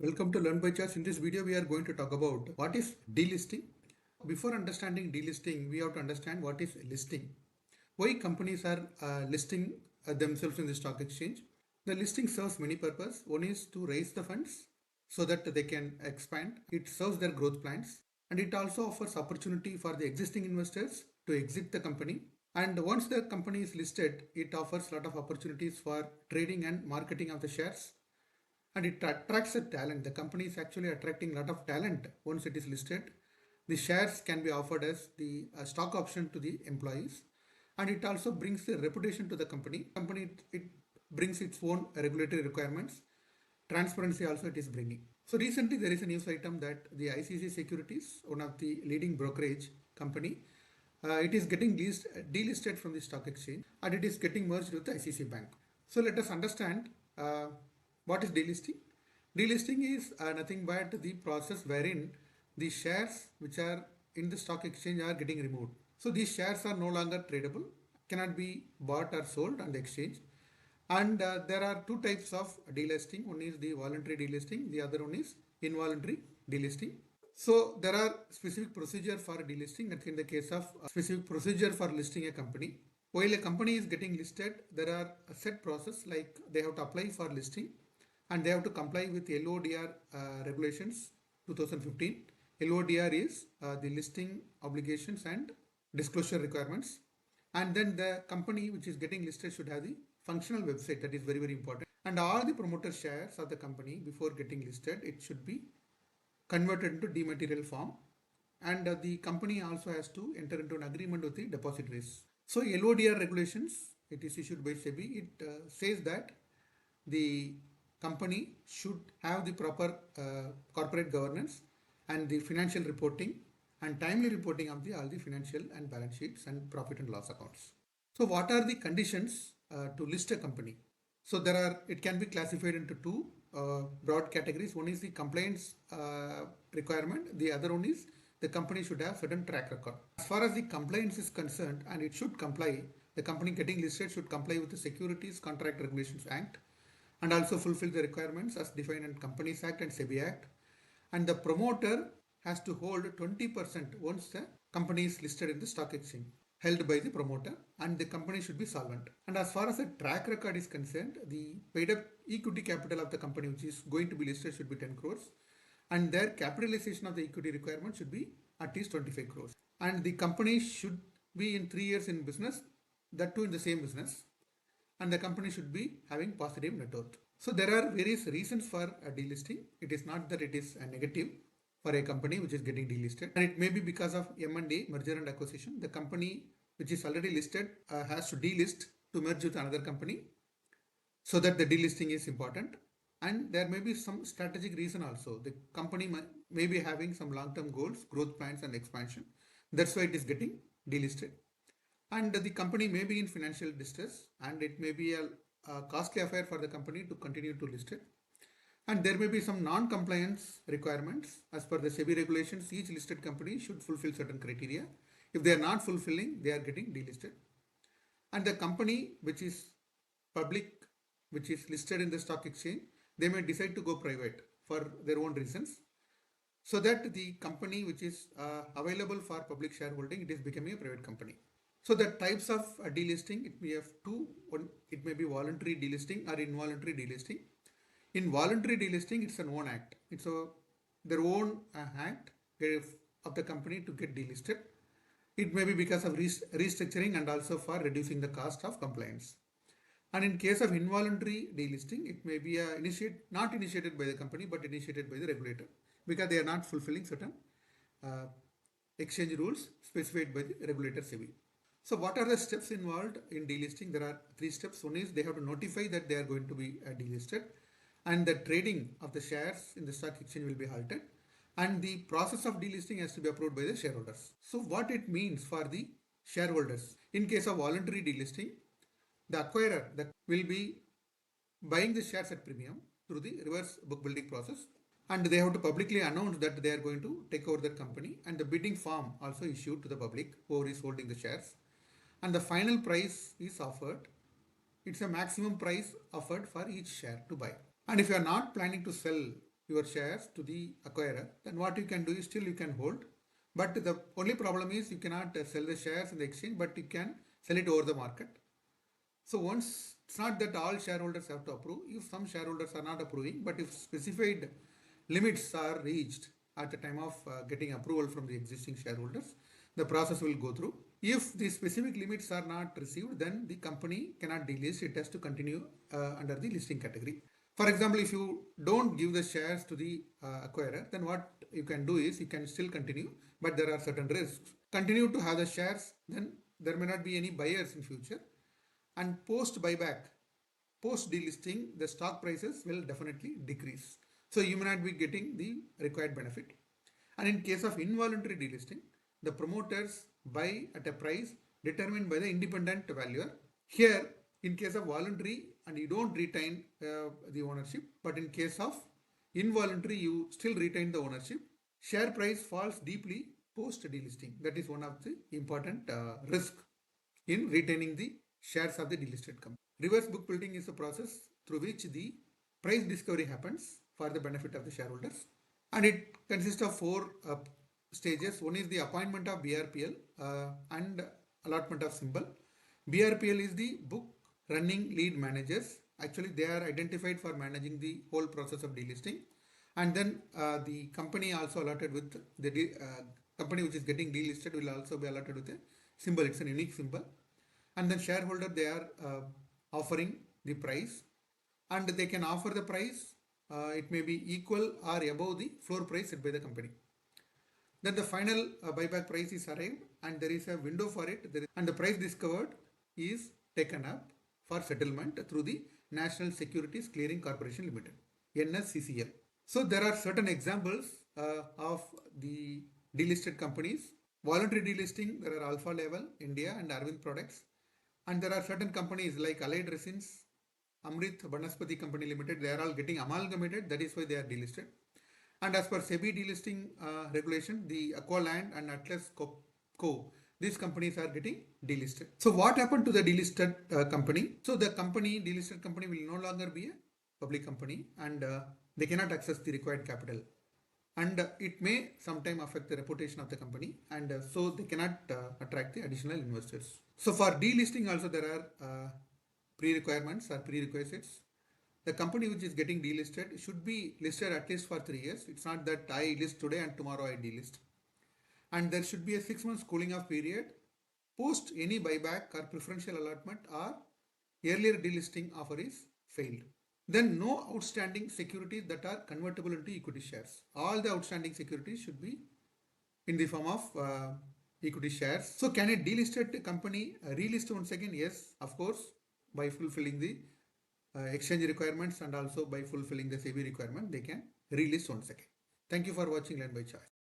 Welcome to Learn by Charts. In this video, we are going to talk about what is delisting. Before understanding delisting, we have to understand what is listing. Why companies are listing themselves in the stock exchange. The listing serves many purposes. One is to raise the funds so that they can expand. It serves their growth plans, and it also offers opportunity for the existing investors to exit the company. And once the company is listed, it offers a lot of opportunities for trading and marketing of the shares, and it attracts a talent. The company is actually attracting a lot of talent once it is listed. The shares can be offered as the stock option to the employees, and it also brings the reputation to the company. It brings its own regulatory requirements. Transparency also it is bringing. So recently there is a news item that the ICICI Securities, one of the leading brokerage company, it is getting delisted from the stock exchange, and it is getting merged with the ICICI Bank. So let us understand what is delisting. Delisting is nothing but the process wherein the shares which are in the stock exchange are getting removed. So these shares are no longer tradable, cannot be bought or sold on the exchange. And there are two types of delisting. One is the voluntary delisting, the other one is involuntary delisting. So there are specific procedure for delisting. That's in the case of specific procedure for listing a company. While a company is getting listed, there are a set process, like they have to apply for listing and they have to comply with LODR regulations 2015. LODR is the listing obligations and disclosure requirements. And then the company which is getting listed should have the functional website. That is very, very important. And all the promoter shares of the company before getting listed, it should be converted into dematerial form. And the company also has to enter into an agreement with the depositories. So LODR regulations, it is issued by SEBI. It says that the company should have the proper corporate governance and the financial reporting and timely reporting of all the financial and balance sheets and profit and loss accounts. So what are the conditions to list a company? So it can be classified into two broad categories. One is the compliance requirement. The other one is the company should have certain track record. As far as the compliance is concerned, and it should comply, the company getting listed should comply with the Securities Contract Regulations Act and also fulfill the requirements as defined in Companies Act and SEBI Act. And the promoter has to hold 20% once the company is listed in the stock exchange, held by the promoter, and the company should be solvent. And as far as the track record is concerned, the paid up equity capital of the company which is going to be listed should be 10 crores, and their capitalization of the equity requirement should be at least 25 crores. And the company should be in 3 years in business, that too in the same business, and the company should be having positive net worth. So there are various reasons for a delisting. It is not that it is a negative for a company which is getting delisted, and it may be because of M&A, merger and acquisition. The company which is already listed has to delist to merge with another company, so that the delisting is important. And there may be some strategic reason also. The company may be having some long-term goals, growth plans and expansion. That's why it is getting delisted. And the company may be in financial distress, and it may be a costly affair for the company to continue to list it. And there may be some non-compliance requirements. As per the SEBI regulations, each listed company should fulfill certain criteria. If they are not fulfilling, they are getting delisted. And the company which is public, which is listed in the stock exchange, they may decide to go private for their own reasons, so that the company which is available for public shareholding, it is becoming a private company. So the types of delisting, it may have two. One, it may be voluntary delisting or involuntary delisting. In voluntary delisting, it's an own act. It's their own act of the company to get delisted. It may be because of restructuring and also for reducing the cost of compliance. And in case of involuntary delisting, it may be not initiated by the company but initiated by the regulator, because they are not fulfilling certain exchange rules specified by the regulator SEBI. So what are the steps involved in delisting? There are 3 steps. One is they have to notify that they are going to be delisted, and the trading of the shares in the stock exchange will be halted, and the process of delisting has to be approved by the shareholders. So what it means for the shareholders? In case of voluntary delisting, the acquirer that will be buying the shares at premium through the reverse book building process, and they have to publicly announce that they are going to take over the company, and the bidding form also issued to the public, whoever is holding the shares, and the final price is offered. It's a maximum price offered for each share to buy. And if you are not planning to sell your shares to the acquirer, then what you can do is still you can hold. But the only problem is you cannot sell the shares in the exchange, but you can sell it over the market. So once, it's not that all shareholders have to approve. If some shareholders are not approving, but if specified limits are reached at the time of getting approval from the existing shareholders, the process will go through. If the specific limits are not received, then the company cannot delist. It has to continue under the listing category. For example, if you don't give the shares to the acquirer, then what you can do is you can still continue, but there are certain risks. Continue to have the shares, then there may not be any buyers in future. And post buyback, post delisting, the stock prices will definitely decrease. So you may not be getting the required benefit. And in case of involuntary delisting, the promoters buy at a price determined by the independent valuer. Here, in case of voluntary, and you don't retain the ownership, but in case of involuntary, you still retain the ownership. Share price falls deeply post delisting. That is one of the important risk in retaining the shares of the delisted company. Reverse book building is a process through which the price discovery happens for the benefit of the shareholders, and it consists of four stages. One is the appointment of BRPL and allotment of symbol. BRPL is the book running lead managers. Actually, they are identified for managing the whole process of delisting, and then the company also allotted with the company which is getting delisted will also be allotted with a symbol. It's a unique symbol. And then shareholder, they are offering the price, and they can offer the price. It may be equal or above the floor price set by the company. Then the final buyback price is arrived, and there is a window for it, and the price discovered is taken up for settlement through the National Securities Clearing Corporation Limited, NSCCL. So there are certain examples of the delisted companies. Voluntary delisting, there are Alpha Level, India, and Arvind Products. And there are certain companies like Allied Resins, Amrit Banaspati Company Limited, they are all getting amalgamated. That is why they are delisted. And as per SEBI delisting regulation, the Aqualand and Atlas Co, these companies are getting delisted. So what happened to the delisted company? So the delisted company will no longer be a public company, and they cannot access the required capital. And it may sometime affect the reputation of the company, and so they cannot attract the additional investors. So for delisting also there are pre-requirements or prerequisites. The company which is getting delisted should be listed at least for 3 years. It's not that I list today and tomorrow I delist. And there should be a 6 months cooling off period post any buyback or preferential allotment or earlier delisting offer is failed. Then no outstanding securities that are convertible into equity shares. All the outstanding securities should be in the form of equity shares. So can a delisted company relist once again? Yes, of course, by fulfilling the exchange requirements and also by fulfilling the SEBI requirement, they can relist once again. Thank you for watching Learn by Choice.